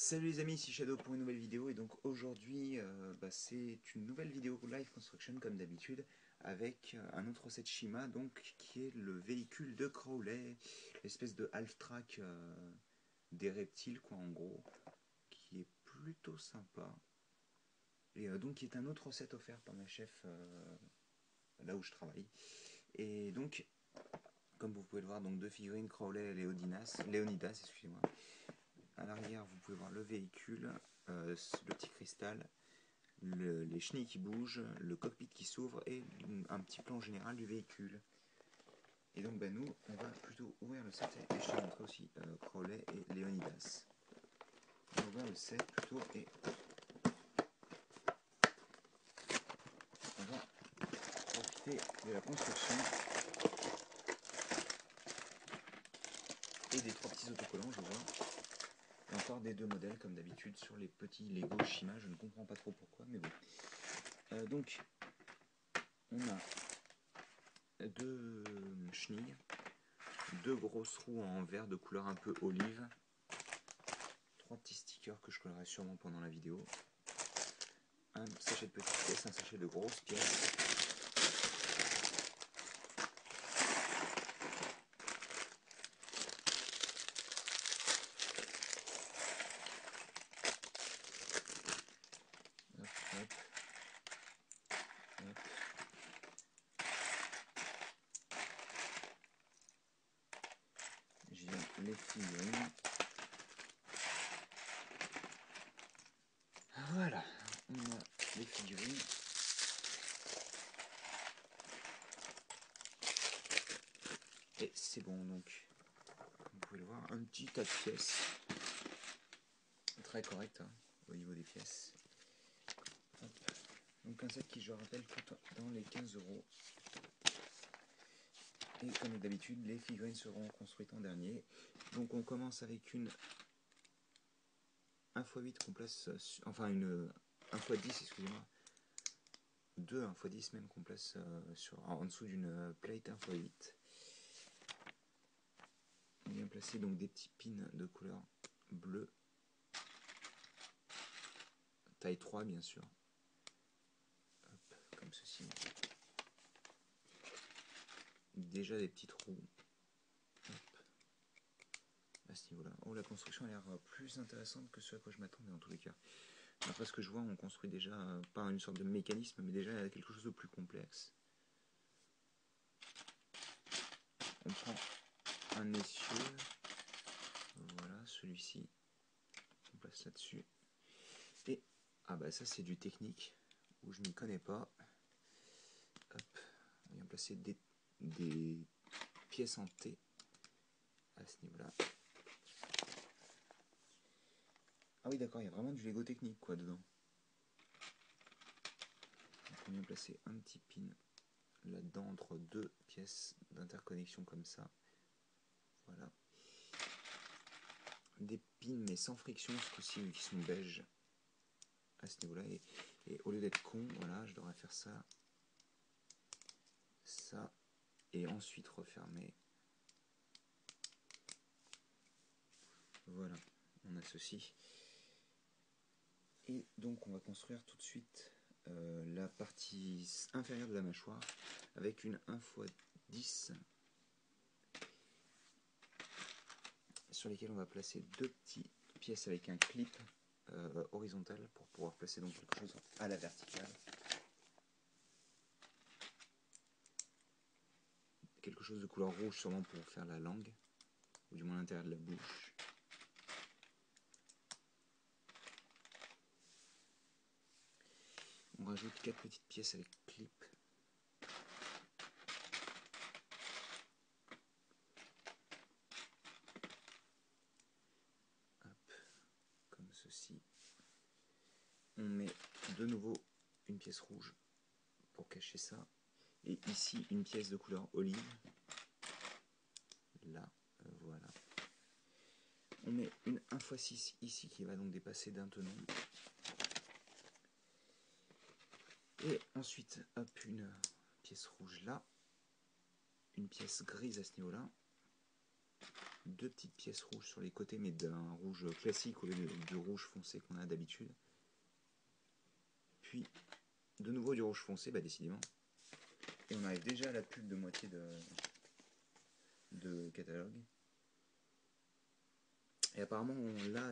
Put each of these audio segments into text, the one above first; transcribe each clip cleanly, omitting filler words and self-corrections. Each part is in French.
Salut les amis, ici Shadow pour une nouvelle vidéo et donc aujourd'hui c'est une nouvelle vidéo live construction comme d'habitude avec un autre set Shima donc qui est le véhicule de Crowley, l'espèce de half-track des reptiles quoi en gros, qui est plutôt sympa et donc qui est un autre set offert par ma chef là où je travaille et donc comme vous pouvez le voir donc deux figurines Crowley et Léonidas excusez-moi. À l'arrière, vous pouvez voir le véhicule, le petit cristal, les chenilles qui bougent, le cockpit qui s'ouvre et un petit plan général du véhicule. Et donc nous, on va plutôt ouvrir le set et je te montrer aussi Crowley et Léonidas. On va ouvrir le set plutôt et on va profiter de la construction et des trois petits autocollants, je vois. Et encore des deux modèles comme d'habitude sur les petits Lego Shima, je ne comprends pas trop pourquoi, mais bon. Donc, on a deux chenilles, deux grosses roues en verre de couleur un peu olive, trois petits stickers que je collerai sûrement pendant la vidéo, un sachet de petites pièces, un sachet de grosses pièces, hop, hop, hop. J'ai les figurines. Voilà, on a les figurines. Et c'est bon donc, vous pouvez le voir, un petit tas de pièces. Très correct hein, au niveau des pièces. Hop. Donc un set qui, je rappelle, coûte dans les 15 €. Et comme d'habitude, les figurines seront construites en dernier. Donc on commence avec une 1x8 qu'on place, enfin une 1x10, excusez-moi, deux 1x10 même qu'on place en dessous d'une plate 1x8. On vient placer donc des petits pins de couleur bleue, taille 3 bien sûr, hop, comme ceci. Déjà des petits trous, hop, à ce niveau-là. Oh, la construction a l'air plus intéressante que ce à quoi je m'attendais en tous les cas. Après ce que je vois, on construit déjà, pas une sorte de mécanisme, mais déjà quelque chose de plus complexe. On prend un essieu, voilà, celui-ci, on place là-dessus. Et, ah bah ça c'est du technique, où je m'y connais pas. Hop, on vient placer des pièces en T à ce niveau-là. Ah oui d'accord, il y a vraiment du Lego technique quoi dedans. Donc on vient placer un petit pin là-dedans entre deux pièces d'interconnexion comme ça. Voilà. Des pins mais sans friction ce coup-ci vu qu'ils sont beige à ce niveau-là. Et au lieu d'être con, voilà, je devrais faire ça, ça, et ensuite refermer. Voilà, on a ceci. Et donc on va construire tout de suite la partie inférieure de la mâchoire avec une 1x10 sur lesquelles on va placer deux petites pièces avec un clip horizontal pour pouvoir placer donc quelque chose à la verticale. Quelque chose de couleur rouge sûrement pour faire la langue, ou du moins l'intérieur de la bouche. On rajoute 4 petites pièces avec clip. Hop, comme ceci. On met de nouveau une pièce rouge pour cacher ça. Et ici une pièce de couleur olive. Là, voilà. On met une 1x6 ici qui va donc dépasser d'un tenon. Et ensuite, hop, une pièce rouge là. Une pièce grise à ce niveau-là. deux petites pièces rouges sur les côtés, mais d'un rouge classique au lieu du rouge foncé qu'on a d'habitude. Puis de nouveau du rouge foncé, bah décidément. Et on arrive déjà à la pub de moitié de catalogue. Et apparemment là,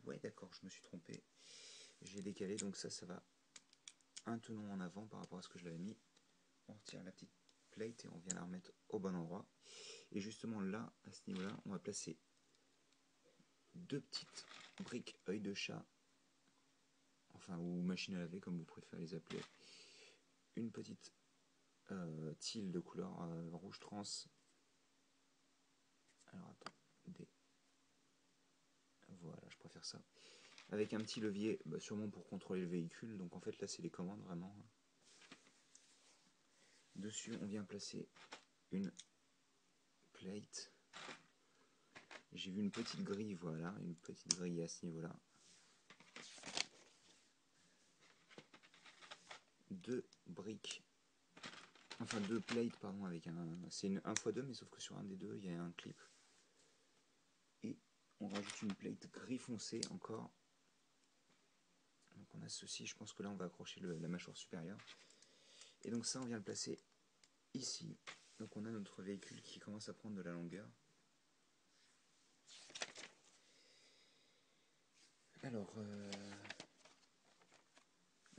ouais d'accord, je me suis trompé. J'ai décalé, donc ça va un tenon en avant par rapport à ce que je l'avais mis. On retire la petite plate et on vient la remettre au bon endroit. Et justement là, à ce niveau-là, on va placer deux petites briques œil de chat, enfin ou machine à laver comme vous préférez les appeler. Une petite tile de couleur rouge trans. Alors attendez. Voilà, je préfère ça. Avec un petit levier, bah, sûrement pour contrôler le véhicule. Donc en fait là c'est les commandes vraiment. Dessus on vient placer une plate. J'ai vu une petite grille, voilà, une petite grille à ce niveau-là. Deux briques, enfin deux plates, pardon, avec c'est un x2, mais sauf que sur un des deux, il y a un clip. Et on rajoute une plate gris foncé encore. Donc on a ceci, je pense que là on va accrocher la mâchoire supérieure. Et donc ça, on vient le placer ici. Donc on a notre véhicule qui commence à prendre de la longueur. Alors,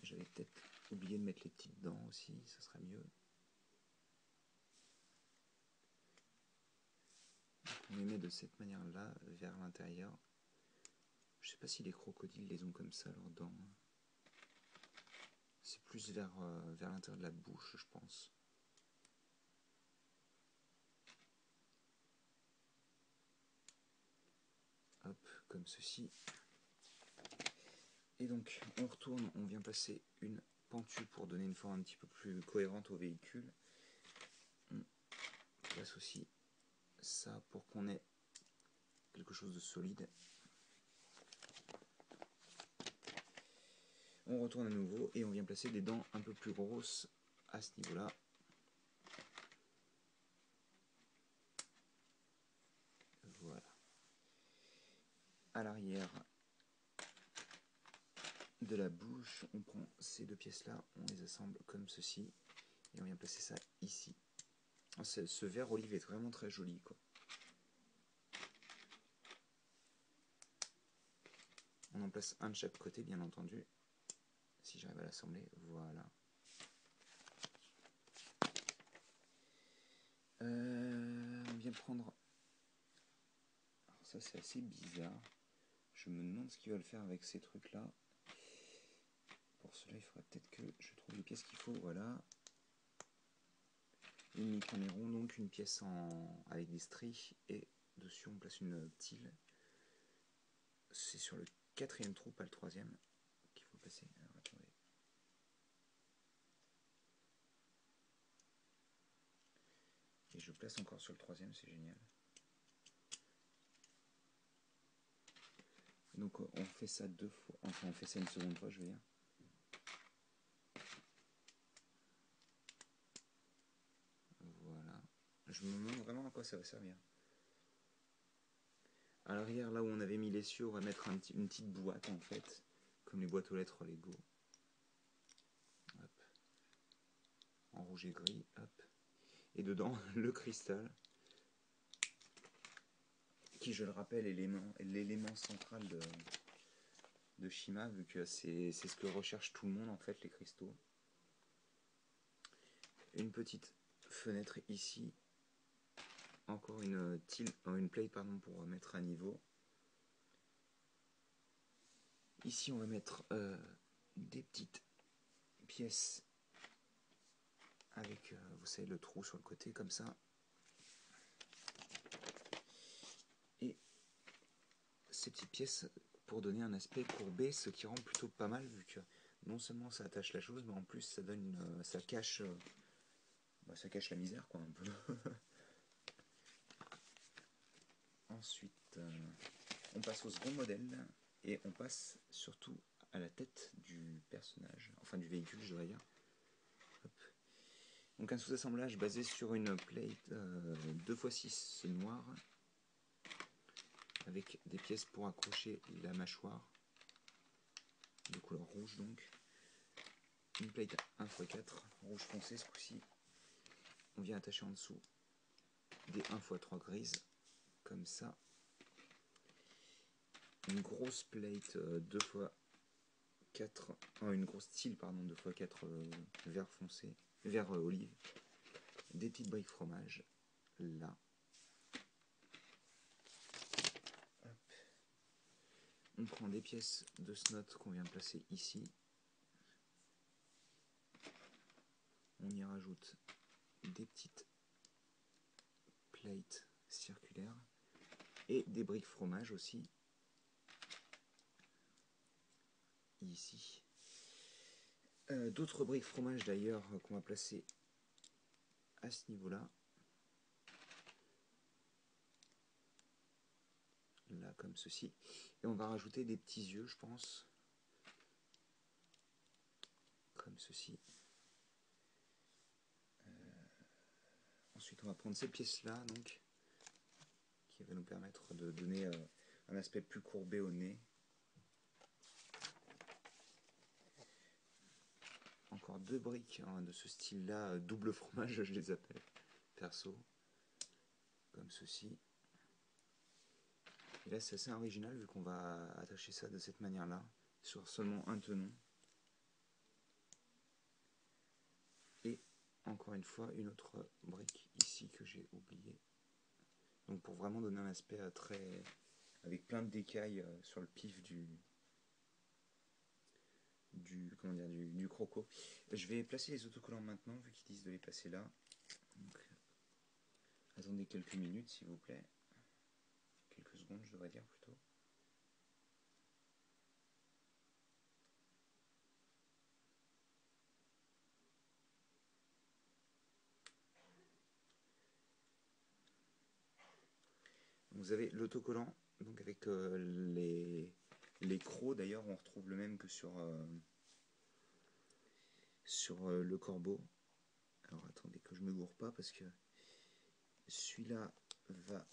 j'avais peut-être oublié de mettre les petites dents aussi, ça serait mieux. On les met de cette manière-là, vers l'intérieur. Je sais pas si les crocodiles les ont comme ça, leurs dents. C'est plus vers l'intérieur de la bouche, je pense. Hop, comme ceci. Et donc, on retourne, on vient passer une pentue pour donner une forme un petit peu plus cohérente au véhicule. On place aussi ça pour qu'on ait quelque chose de solide. On retourne à nouveau et on vient placer des dents un peu plus grosses à ce niveau-là. Voilà. À l'arrière de la bouche, on prend ces deux pièces-là, on les assemble comme ceci et on vient placer ça ici. Ce vert olive est vraiment très joli, quoi. On en place un de chaque côté, bien entendu. Si j'arrive à l'assembler, voilà. On vient prendre... Alors ça c'est assez bizarre. Je me demande ce qu'ils veulent faire avec ces trucs-là. Pour cela, il faudrait peut-être que je trouve les pièces qu'il faut. Voilà. Une micronéron, donc une pièce avec des stries. Et dessus, on place une tile. C'est sur le quatrième trou, pas le troisième, qu'il faut passer. Alors, attendez. Et je place encore sur le troisième, c'est génial. Donc on fait ça deux fois, enfin on fait ça une seconde fois, je veux dire. Voilà. Je me demande vraiment à quoi ça va servir. À l'arrière, là où on avait mis l'essieu, on va mettre une petite boîte en fait, comme les boîtes aux lettres Lego. Hop. En rouge et gris, hop. Et dedans, le cristal, qui je le rappelle est l'élément central de Shima, vu que c'est ce que recherche tout le monde en fait, les cristaux. Une petite fenêtre ici, encore une plate pardon, pour mettre à niveau. Ici on va mettre des petites pièces avec, vous savez, le trou sur le côté comme ça. Et ces petites pièces pour donner un aspect courbé, ce qui rend plutôt pas mal vu que non seulement ça attache la chose, mais en plus ça donne ça cache la misère quoi un peu. Ensuite, on passe au second modèle et on passe surtout à la tête du personnage, enfin du véhicule je devrais dire. Hop. Donc un sous-assemblage basé sur une plate 2x6 noire avec des pièces pour accrocher la mâchoire de couleur rouge donc. Une plate 1x4 rouge foncé ce coup-ci. On vient attacher en dessous des 1x3 grises comme ça. Une grosse plate 2x4, une grosse style pardon 2x4 vert foncé, vert olive. Des petites briques fromage là. Hop. On prend des pièces de snot qu'on vient de placer ici. On y rajoute des petites plates circulaires et des briques fromage aussi ici. D'autres briques fromage d'ailleurs qu'on va placer à ce niveau là, là comme ceci, et on va rajouter des petits yeux je pense comme ceci. Ensuite on va prendre cette pièce là donc qui va nous permettre de donner un aspect plus courbé au nez. Encore deux briques de ce style là, double fromage je les appelle perso, comme ceci. Et là c'est assez original vu qu'on va attacher ça de cette manière là sur seulement un tenon. Et encore une fois une autre brique ici que j'ai oublié. Donc pour vraiment donner un aspect très avec plein de d'écailles sur le pif du croco. Je vais placer les autocollants maintenant vu qu'ils disent de les placer là. Donc, attendez quelques minutes s'il vous plaît. Quelques secondes je devrais dire plutôt. Vous avez l'autocollant donc avec les crocs d'ailleurs on retrouve le même que sur le corbeau. Alors attendez que je me gourre pas parce que celui-là va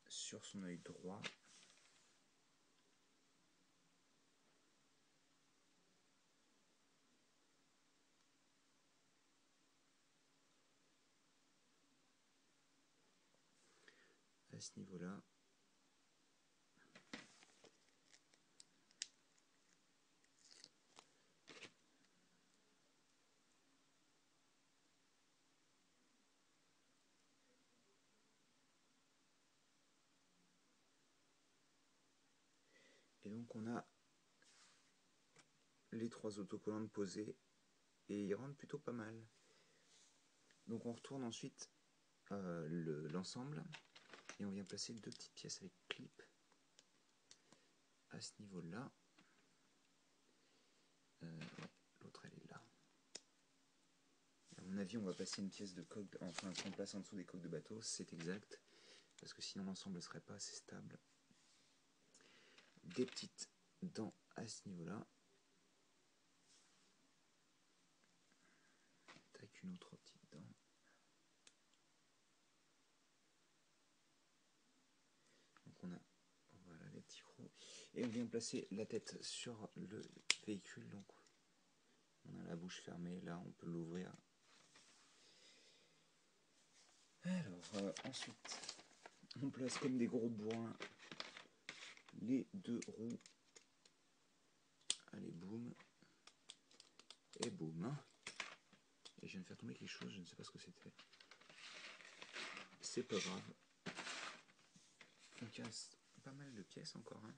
sur son œil droit. À ce niveau-là. Et donc on a les trois autocollants posés et ils rendent plutôt pas mal. Donc on retourne ensuite l'ensemble et on vient placer deux petites pièces avec clip à ce niveau-là. Ouais, l'autre elle est là. À mon avis on va passer une pièce de coque, enfin qu'on place en dessous des coques de bateau, c'est exact, parce que sinon l'ensemble ne serait pas assez stable. Des petites dents à ce niveau-là. Tac, une autre petite dent. Donc on a voilà les petits crocs. Et on vient placer la tête sur le véhicule. Donc on a la bouche fermée, là on peut l'ouvrir. Alors ensuite on place comme des gros bourrins les deux roues. Allez boum. Et boum. Et je viens de faire tomber quelque chose, je ne sais pas ce que c'était. C'est pas grave. Donc il reste pas mal de pièces encore. Hein.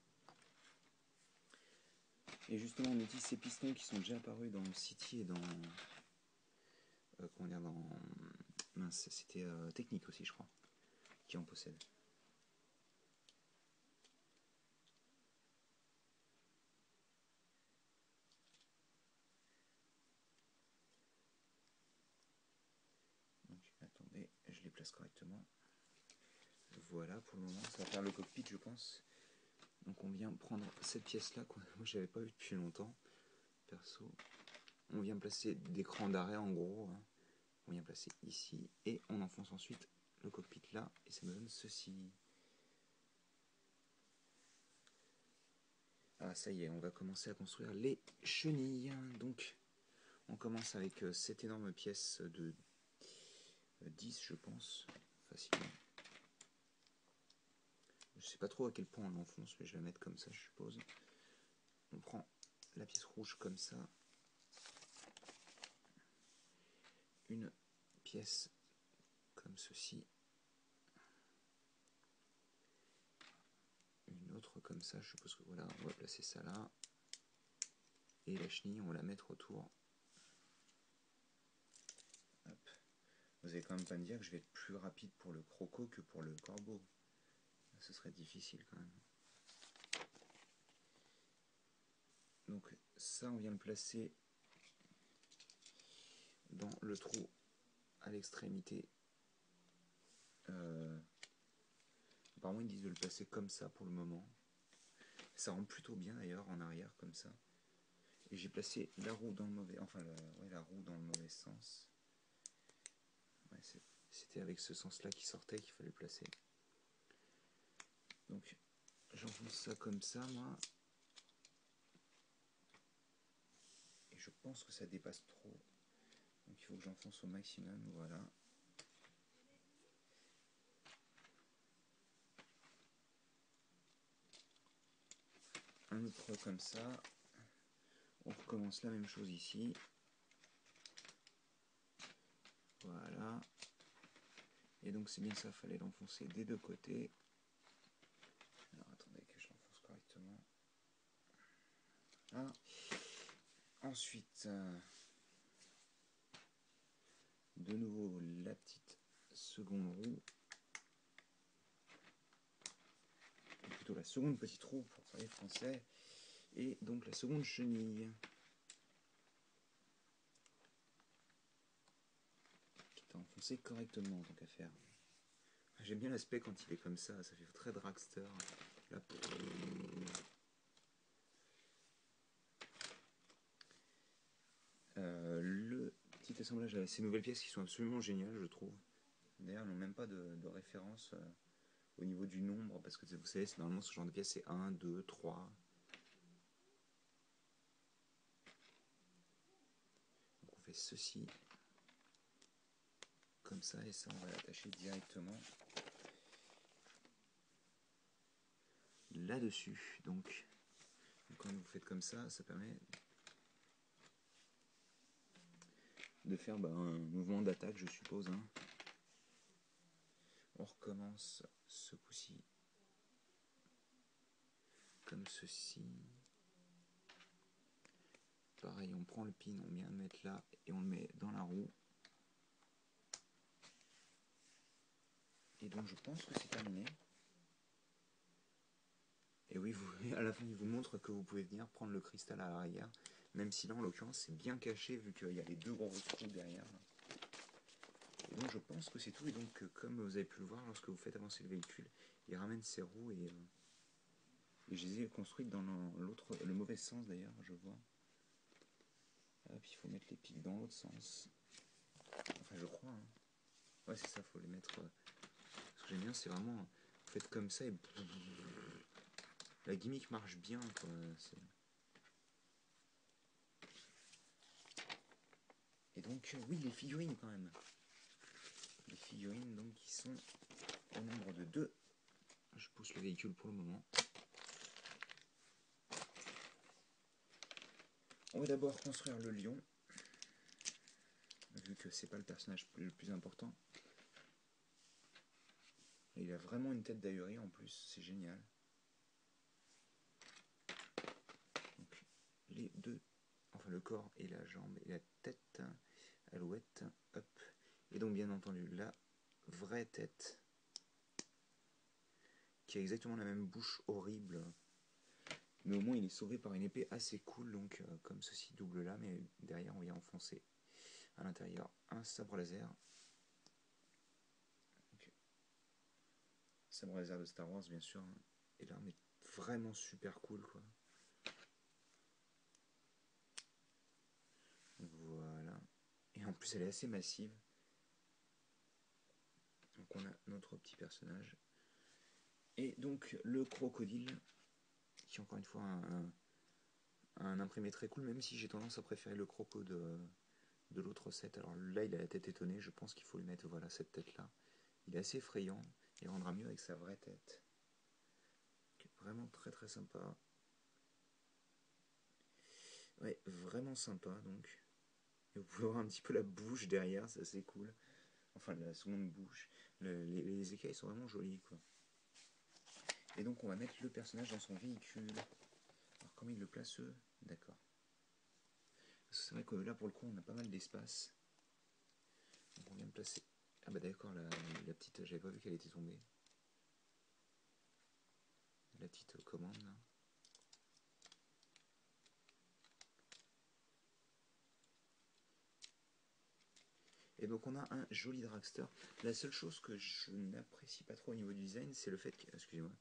Et justement on utilise ces pistons qui sont déjà apparus dans City et dans... comment dire, dans... Mince, c'était Technique aussi je crois, qui en possède. Donc attendez, je les place correctement. Voilà, pour le moment ça va faire le cockpit je pense. Donc on vient prendre cette pièce là, moi j'avais pas vu depuis longtemps, perso. On vient placer des crans d'arrêt en gros, hein, on vient placer ici, et on enfonce ensuite le cockpit là, et ça me donne ceci. Ah ça y est, on va commencer à construire les chenilles. Donc on commence avec cette énorme pièce de 10 je pense, facilement. Je sais pas trop à quel point on l'enfonce, mais je vais la mettre comme ça je suppose. On prend la pièce rouge comme ça, une pièce comme ceci, une autre comme ça, je suppose que voilà, on va placer ça là, et la chenille on va la mettre autour. Hop. Vous allez quand même pas me dire que je vais être plus rapide pour le croco que pour le corbeau, ce serait difficile quand même. Donc ça on vient le placer dans le trou à l'extrémité. Apparemment ils disent de le placer comme ça pour le moment. Ça rend plutôt bien d'ailleurs en arrière comme ça. Et j'ai placé la roue dans le mauvais, la roue dans le mauvais sens. Ouais, c'était avec ce sens-là qui sortait qu'il fallait le placer. Donc j'enfonce ça comme ça moi. Et je pense que ça dépasse trop. Donc il faut que j'enfonce au maximum, voilà. Un autre comme ça. On recommence la même chose ici. Voilà. Et donc c'est bien ça, il fallait l'enfoncer des deux côtés. Alors attendez que je l'enfonce correctement. Ah. Ensuite, de nouveau la petite seconde roue. Plutôt la seconde petite roue pour parler français. Et donc la seconde chenille. Qui est enfoncée correctement en tant qu'à faire. J'aime bien l'aspect quand il est comme ça fait très dragster. Là, le petit assemblage avec ces nouvelles pièces qui sont absolument géniales, je trouve. D'ailleurs, elles n'ont même pas de référence au niveau du nombre, parce que vous savez, normalement ce genre de pièces c'est 1, 2, 3. Donc on fait ceci, comme ça, et ça on va l'attacher directement là-dessus. Donc quand vous faites comme ça, ça permet de faire un mouvement d'attaque, je suppose. Hein. On recommence ce coup-ci comme ceci. Pareil, on prend le pin, on vient le mettre là et on le met dans la roue. Et donc je pense que c'est terminé. Et oui, à la fin il vous montre que vous pouvez venir prendre le cristal à l'arrière, même si là en l'occurrence c'est bien caché vu qu'il y a les deux gros trous derrière. Et donc je pense que c'est tout, et donc comme vous avez pu le voir, lorsque vous faites avancer le véhicule, il ramène ses roues et je les ai construites dans le mauvais sens d'ailleurs, je vois. Hop, il faut mettre les pics dans l'autre sens. Enfin je crois. Hein. Ouais c'est ça, il faut les mettre... Ce que j'aime bien c'est vraiment, vous faites comme ça et... La gimmick marche bien quoi. Et donc oui, les figurines quand même. Les figurines donc qui sont au nombre de 2. Je pousse le véhicule pour le moment. On va d'abord construire le lion, vu que c'est pas le personnage le plus important. Et il a vraiment une tête d'ahuri en plus, c'est génial. Donc les deux, enfin le corps et la jambe et la tête, alouette, hop. Et donc bien entendu la vraie tête, qui a exactement la même bouche horrible. Mais au moins il est sauvé par une épée assez cool, donc comme ceci double là, mais derrière on vient enfoncer à l'intérieur un sabre laser. Donc, sabre laser de Star Wars bien sûr, et l'arme est vraiment super cool quoi. Voilà. Et en plus elle est assez massive. Donc on a notre petit personnage. Et donc le crocodile, qui encore une fois un imprimé très cool, même si j'ai tendance à préférer le croco de l'autre set. Alors là il a la tête étonnée, je pense qu'il faut lui mettre voilà cette tête là. Il est assez effrayant, il rendra mieux avec sa vraie tête. Vraiment très très sympa. Ouais, vraiment sympa donc. Et vous pouvez voir un petit peu la bouche derrière, c'est assez cool. Enfin la seconde bouche. Les écailles sont vraiment jolies quoi. Et donc on va mettre le personnage dans son véhicule. Alors comment il le place eux? D'accord. Parce que c'est vrai que là pour le coup on a pas mal d'espace. Donc on vient de placer. Ah bah d'accord, la petite, j'avais pas vu qu'elle était tombée. La petite commande là. Et donc on a un joli dragster. La seule chose que je n'apprécie pas trop au niveau du design, c'est le fait que... Excusez-moi.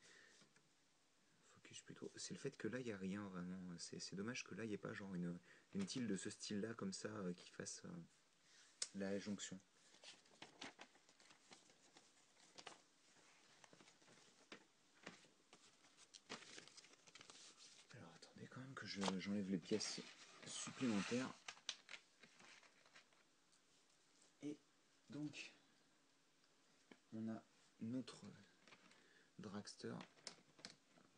Focus plutôt. C'est le fait que là, il n'y a rien vraiment. C'est dommage que là, il n'y ait pas genre une tile de ce style-là, comme ça, qui fasse la jonction. Alors attendez quand même que j'enlève les pièces supplémentaires. Et donc, on a notre dragster.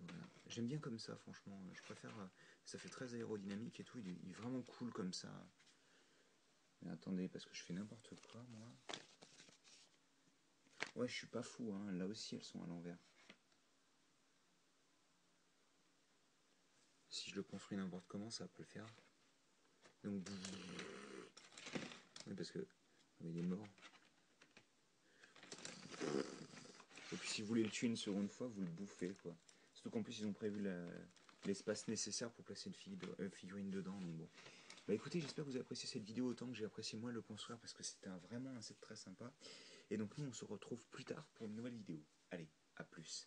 Voilà. J'aime bien comme ça, franchement. Je préfère. Ça fait très aérodynamique et tout. Il est vraiment cool comme ça. Mais attendez, parce que je fais n'importe quoi, moi. Ouais, je suis pas fou, hein. Là aussi, elles sont à l'envers. Si je le construis n'importe comment, ça peut le faire. Donc, oui, parce que il est mort. Et puis si vous voulez le tuer une seconde fois, vous le bouffez quoi. Surtout qu'en plus ils ont prévu l'espace nécessaire pour placer une figurine dedans. Donc bon. Bah écoutez, j'espère que vous avez apprécié cette vidéo autant que j'ai apprécié moi le construire parce que c'était vraiment un set très sympa. Et donc nous on se retrouve plus tard pour une nouvelle vidéo. Allez, à plus.